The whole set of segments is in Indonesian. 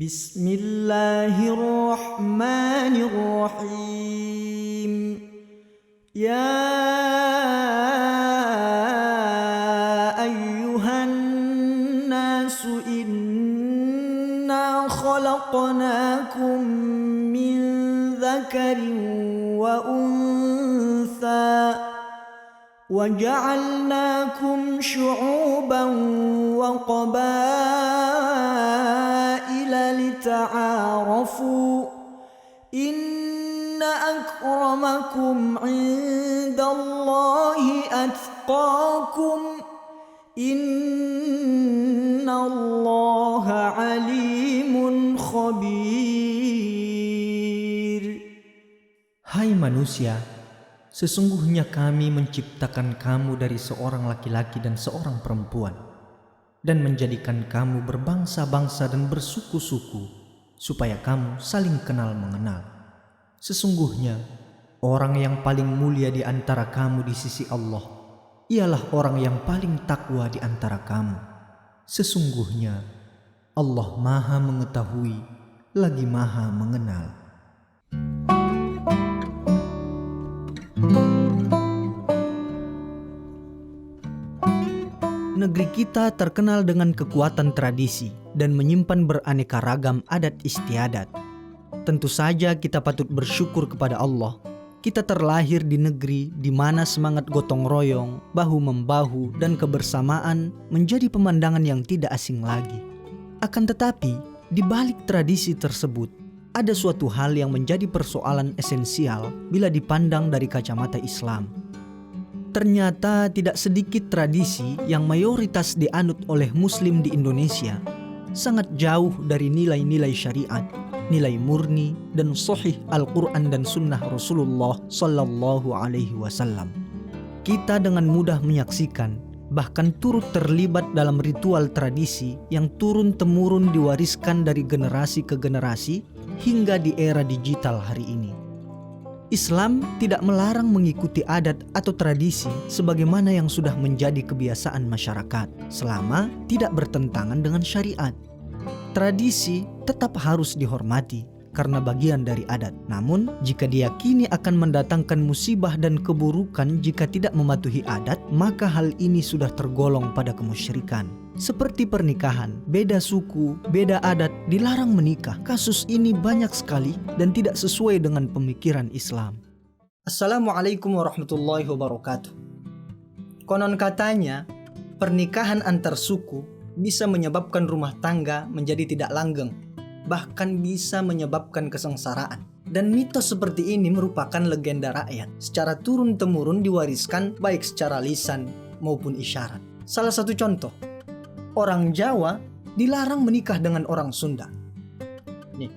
Bismillahirrahmanirrahim. Ya ayyuhan nasu inna khalaqnakum min dzakarin wa untha wa ja'alnakum syu'uban wa qabaila lita'arafu inna akramakum 'indallahi atqakum innallaha 'alimun khabir. Hai manusia, sesungguhnya kami menciptakan kamu dari seorang laki-laki dan seorang perempuan, dan menjadikan kamu berbangsa-bangsa dan bersuku-suku, supaya kamu saling kenal mengenal. Sesungguhnya, orang yang paling mulia di antara kamu di sisi Allah, ialah orang yang paling takwa di antara kamu. Sesungguhnya, Allah Maha Mengetahui, lagi Maha Mengenal. Negeri kita terkenal dengan kekuatan tradisi dan menyimpan beraneka ragam adat istiadat. Tentu saja kita patut bersyukur kepada Allah. Kita terlahir di negeri di mana semangat gotong royong, bahu-membahu, dan kebersamaan menjadi pemandangan yang tidak asing lagi. Akan tetapi, di balik tradisi tersebut, ada suatu hal yang menjadi persoalan esensial bila dipandang dari kacamata Islam. Ternyata tidak sedikit tradisi yang mayoritas dianut oleh Muslim di Indonesia sangat jauh dari nilai-nilai syariat, nilai murni dan sahih Al-Quran dan Sunnah Rasulullah Sallallahu Alaihi Wasallam. Kita dengan mudah menyaksikan, bahkan turut terlibat dalam ritual tradisi yang turun-temurun diwariskan dari generasi ke generasi hingga di era digital hari ini. Islam tidak melarang mengikuti adat atau tradisi sebagaimana yang sudah menjadi kebiasaan masyarakat, selama tidak bertentangan dengan syariat. Tradisi tetap harus dihormati karena bagian dari adat. Namun, jika diyakini akan mendatangkan musibah dan keburukan jika tidak mematuhi adat, maka hal ini sudah tergolong pada kemusyrikan. Seperti pernikahan, beda suku, beda adat, dilarang menikah. Kasus ini banyak sekali dan tidak sesuai dengan pemikiran Islam. Assalamualaikum warahmatullahi wabarakatuh. Konon katanya, pernikahan antar suku bisa menyebabkan rumah tangga menjadi tidak langgeng, bahkan bisa menyebabkan kesengsaraan. Dan mitos seperti ini merupakan legenda rakyat, secara turun-temurun diwariskan baik secara lisan maupun isyarat. Salah satu contoh, orang Jawa dilarang menikah dengan orang Sunda. Nih.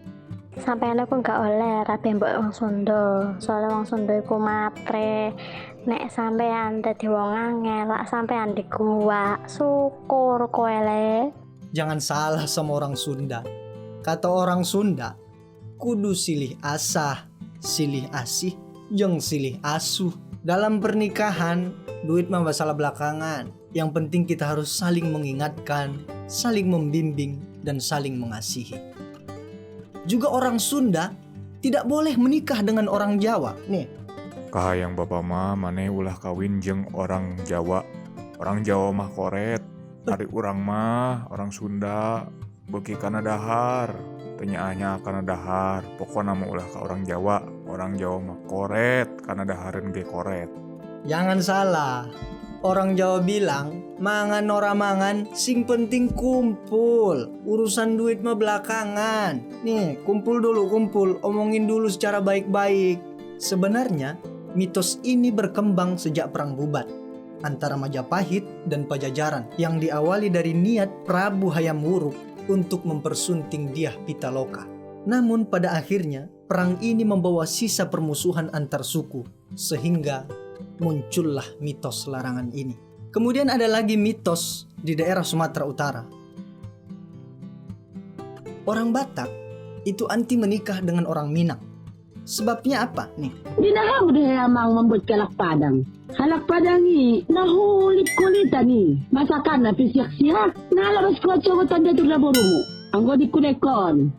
Sampai aku gak oleh rapi mbok wong Sunda. Soalnya wong Sunda iku matre. Nek sampean dadi wong angel, lak sampean di gua, syukur kowe le. Jangan salah sama orang Sunda. Kata orang Sunda, kudu silih asah, silih asih, jeung silih asuh. Dalam pernikahan, duit mah masalah belakangan. Yang penting kita harus saling mengingatkan, saling membimbing, dan saling mengasihi. Juga orang Sunda tidak boleh menikah dengan orang Jawa. Nih, Kahayang bapa mah maneh ulah kawin jeung orang Jawa. Orang Jawa mah koret. Ari urang mah orang Sunda beuki kana dahar. Penyaahnya kana dahar. Pokona mah ulah ka orang Jawa. Orang Jawa mah koret kana dahareun ge koret. jangan salah. Orang Jawa bilang, mangan ora mangan, sing penting kumpul. Urusan duit mah belakangan. Nih, kumpul dulu, kumpul. Omongin dulu secara baik-baik. Sebenarnya, mitos ini berkembang sejak Perang Bubat antara Majapahit dan Pajajaran yang diawali dari niat Prabu Hayam Wuruk untuk mempersunting Dyah Pitaloka. Namun pada akhirnya, perang ini membawa sisa permusuhan antar suku, sehingga muncullah mitos larangan ini. Kemudian ada lagi mitos di daerah Sumatera Utara. Orang Batak itu anti menikah dengan orang Minang. Sebabnya apa nih? Dinahang dia emang membuat kalak padang. Kalak padang ni nahulit kulitan ni. Masakan na pisyak-siyak. Nalabas ko at sungutan dito na burumo. Anggo dikunekon.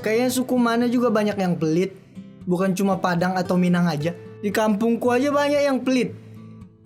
Kayaknya suku mana juga banyak yang pelit. Bukan cuma Padang atau Minang aja. Di kampungku aja banyak yang pelit.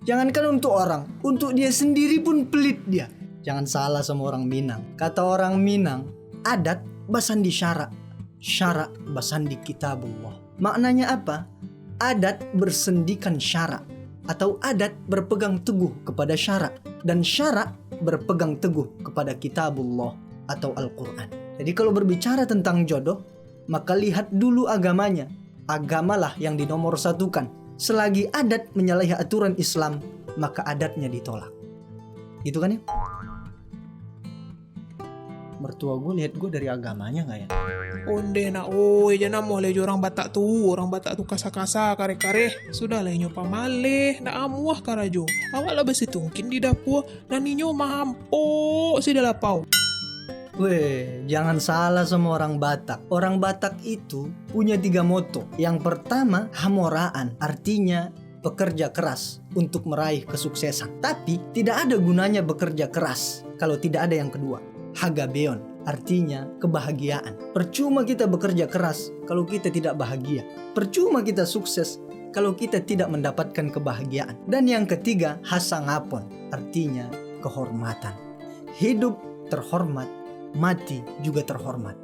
Jangankan untuk orang, untuk dia sendiri pun pelit dia. Jangan salah sama orang Minang. Kata orang Minang, adat basandi syara, syara basandi kitabullah. Maknanya apa? Adat bersendikan syara, atau adat berpegang teguh kepada syara, dan syara berpegang teguh kepada kitabullah atau Al-Quran. Jadi kalau berbicara tentang jodoh, maka lihat dulu agamanya. Agamalah yang dinomorsatukan. Selagi adat menyalahi aturan Islam, maka adatnya ditolak. Gitu kan ya? Mertua gue lihat gue dari agamanya gak ya? Onde na jangan boleh orang Batak tu kasa-kasa kare-kare. Sudah lah nyopa maleh, na amuah karajo. Awak lah besi tungkin di dapur, na ninyo mahampo si dalapau. Weh, jangan salah sama orang Batak. Orang Batak itu punya 3 moto. Yang pertama, hamoraan. Artinya bekerja keras untuk meraih kesuksesan. Tapi tidak ada gunanya bekerja keras kalau tidak ada yang kedua. Hagabeon, artinya kebahagiaan. Percuma kita bekerja keras kalau kita tidak bahagia. Percuma kita sukses kalau kita tidak mendapatkan kebahagiaan. Dan yang ketiga, hasangapon, artinya kehormatan. Hidup terhormat, mati juga terhormat.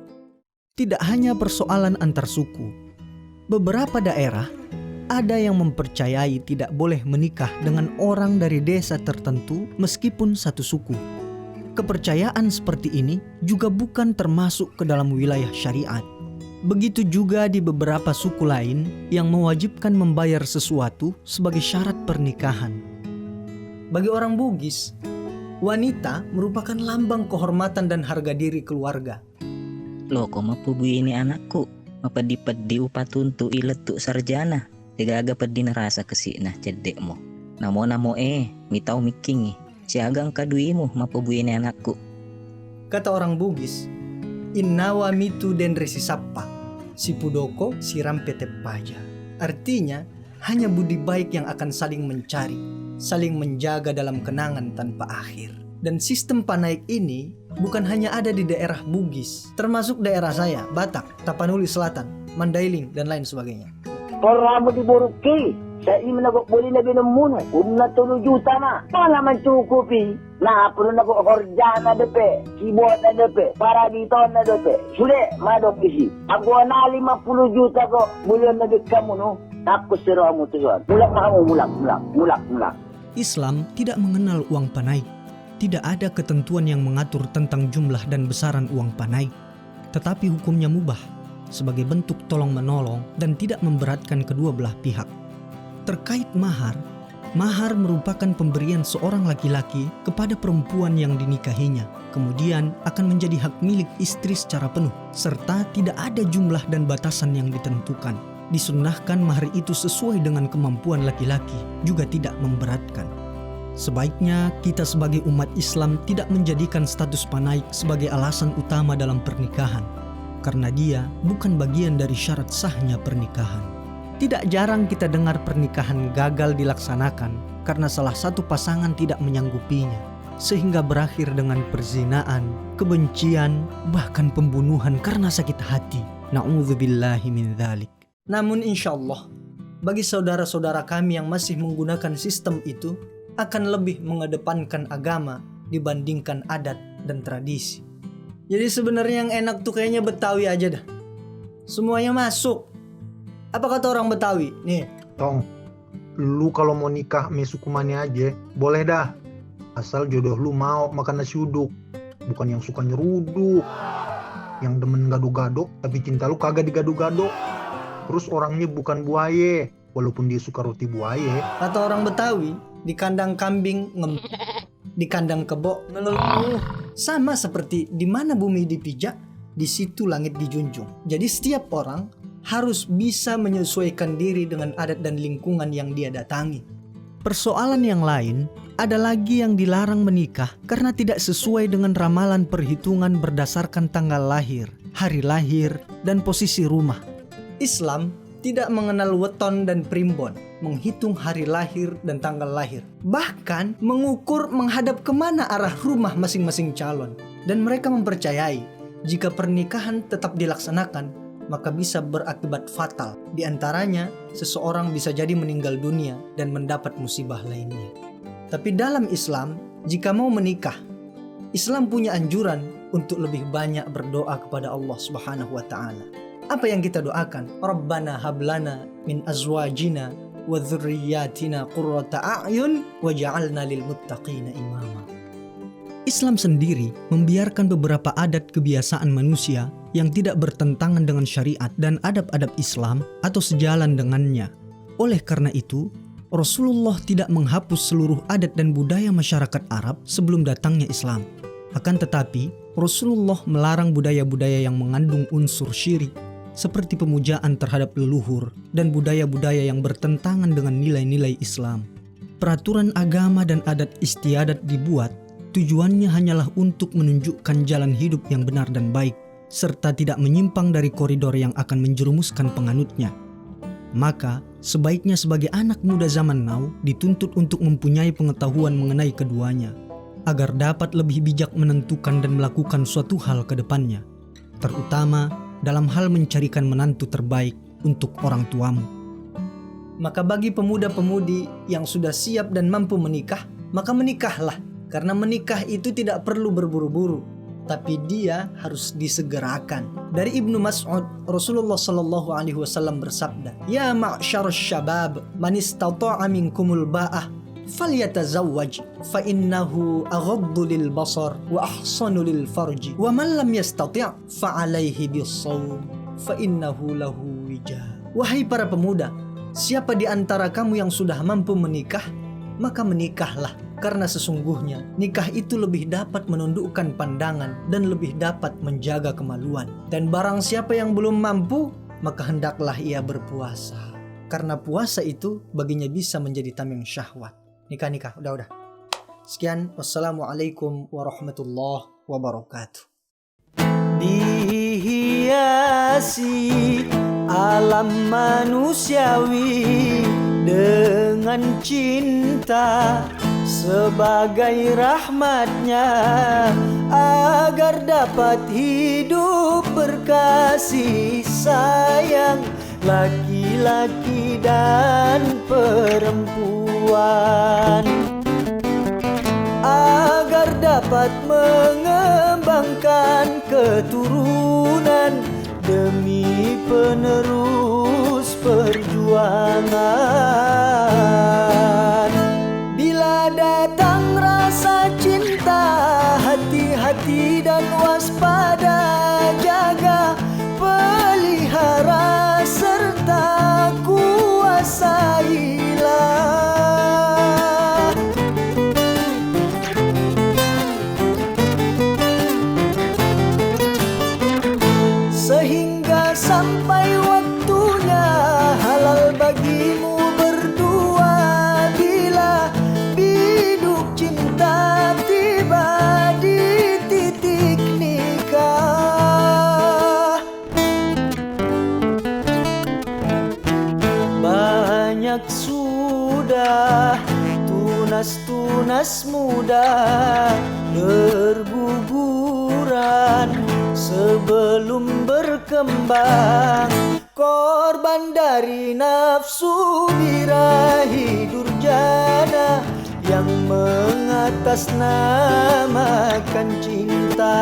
Tidak hanya persoalan antar suku. Beberapa daerah ada yang mempercayai tidak boleh menikah dengan orang dari desa tertentu meskipun satu suku. Kepercayaan seperti ini juga bukan termasuk ke dalam wilayah syariat. Begitu juga di beberapa suku lain yang mewajibkan membayar sesuatu sebagai syarat pernikahan. Bagi orang Bugis, wanita merupakan lambang kehormatan dan harga diri keluarga. Loh, kok mapubui ini anakku? Mapadi-padi upatuntu iletuk sarjana. Tiga-aga pedi narasa kesina cedekmu. Namo mitau miking siagang kaduimu mapubui ini anakku. Kata orang Bugis, innawa mitu den resisappa, si pudoko siram petepaja. Artinya, hanya budi baik yang akan saling mencari, saling menjaga dalam kenangan tanpa akhir. Dan sistem panaik ini bukan hanya ada di daerah Bugis, termasuk daerah saya, Batak, Tapanuli Selatan, Mandailing, dan lain sebagainya. Para mo di Boruki, sa imo boleh na binamuno, na 3 juta na. Para naman cukupi, na puno na ko korja na depe, keyboard na depe, para dito na depe. Sule, madok isi. Ako na 50 juta ko, mulyon na kamu no. Ako siro mo tujuan. Mulak. Islam tidak mengenal uang panai. Tidak ada ketentuan yang mengatur tentang jumlah dan besaran uang panai. Tetapi hukumnya mubah sebagai bentuk tolong-menolong dan tidak memberatkan kedua belah pihak. Terkait mahar, mahar merupakan pemberian seorang laki-laki kepada perempuan yang dinikahinya, kemudian akan menjadi hak milik istri secara penuh, serta tidak ada jumlah dan batasan yang ditentukan. Disunnahkan mahar itu sesuai dengan kemampuan laki-laki, juga tidak memberatkan. Sebaiknya kita sebagai umat Islam tidak menjadikan status panaik sebagai alasan utama dalam pernikahan, karena dia bukan bagian dari syarat sahnya pernikahan. Tidak jarang kita dengar pernikahan gagal dilaksanakan karena salah satu pasangan tidak menyanggupinya, sehingga berakhir dengan perzinaan, kebencian, bahkan pembunuhan karena sakit hati. Na'udzubillahi min dzalik. Namun insya Allah, bagi saudara-saudara kami yang masih menggunakan sistem itu, akan lebih mengedepankan agama dibandingkan adat dan tradisi. Jadi sebenarnya yang enak tuh kayaknya Betawi aja dah. Semuanya masuk. Apa kata orang Betawi? Nih, Tong, lu kalau mau nikah sama suku mana aja, boleh dah. Asal jodoh lu mau makan nasi uduk. Bukan yang suka nyeruduk. Yang demen gado-gado, tapi cinta lu kagak digado-gado. Terus orangnya bukan buaya, walaupun dia suka roti buaya. kata orang Betawi, di kandang kambing di kandang kebo ngeluh. Sama seperti di mana bumi dipijak, di situ langit dijunjung. Jadi setiap orang harus bisa menyesuaikan diri dengan adat dan lingkungan yang dia datangi. Persoalan yang lain, ada lagi yang dilarang menikah karena tidak sesuai dengan ramalan perhitungan berdasarkan tanggal lahir, hari lahir, dan posisi rumah. Islam tidak mengenal weton dan primbon, menghitung hari lahir dan tanggal lahir. Bahkan mengukur menghadap kemana arah rumah masing-masing calon. Dan mereka mempercayai Jika pernikahan tetap dilaksanakan, maka bisa berakibat fatal. Di antaranya, seseorang bisa jadi meninggal dunia dan mendapat musibah lainnya. Tapi dalam Islam, jika mau menikah, Islam punya anjuran untuk lebih banyak berdoa kepada Allah Subhanahu wa taala. Apa yang kita doakan? Rabbana hablana min azwajina wa dzurriyyatina qurrata a'yun waj'alna lil muttaqina imama. Islam sendiri membiarkan beberapa adat kebiasaan manusia yang tidak bertentangan dengan syariat dan adab-adab Islam atau sejalan dengannya. Oleh karena itu, Rasulullah tidak menghapus seluruh adat dan budaya masyarakat Arab sebelum datangnya Islam. Akan tetapi, Rasulullah melarang budaya-budaya yang mengandung unsur syirik, seperti pemujaan terhadap leluhur dan budaya-budaya yang bertentangan dengan nilai-nilai Islam. Peraturan agama dan adat istiadat dibuat tujuannya hanyalah untuk menunjukkan jalan hidup yang benar dan baik, serta tidak menyimpang dari koridor yang akan menjerumuskan penganutnya. Maka, sebaiknya sebagai anak muda zaman now dituntut untuk mempunyai pengetahuan mengenai keduanya, agar dapat lebih bijak menentukan dan melakukan suatu hal ke depannya, terutama dalam hal mencarikan menantu terbaik untuk orang tuamu. Maka bagi pemuda-pemudi yang sudah siap dan mampu menikah, maka menikahlah. Karena menikah itu tidak perlu berburu-buru, tapi dia harus disegerakan. Dari Ibnu Mas'ud, Rasulullah sallallahu alaihi wasallam bersabda, "Ya ma'syarasy syabab, man istata'a minkumul ba'ah falyatazawwaj fa innahu aghaddu lil basar wa ahsanu lil farji wa man lam yastati' fa 'alaihi bis-shaum fa innahu lahu wija." Wahai para pemuda, siapa di antara kamu yang sudah mampu menikah, maka menikahlah. Karena sesungguhnya nikah itu lebih dapat menundukkan pandangan dan lebih dapat menjaga kemaluan. Dan barang siapa yang belum mampu, maka hendaklah ia berpuasa. Karena puasa itu baginya bisa menjadi tameng syahwat. Nikah, udah. Sekian, wassalamualaikum warahmatullahi wabarakatuh. Dihiasi alam manusiawi dengan cinta sebagai rahmatnya, agar dapat hidup berkasih sayang laki-laki dan perempuan, agar dapat mengembangkan keturunan demi penerus perjuangan. Bila datang rasa cinta, hati-hati dan waspada, jaga, pelihara, serta kuasailah. Sehingga sampai waktunya halal bagimu berdua, bila biduk cinta tiba di titik nikah. Banyak sudah tunas-tunas muda berguguran sebelum berkembang, korban dari nafsu birahi durjana yang mengatasnamakan cinta.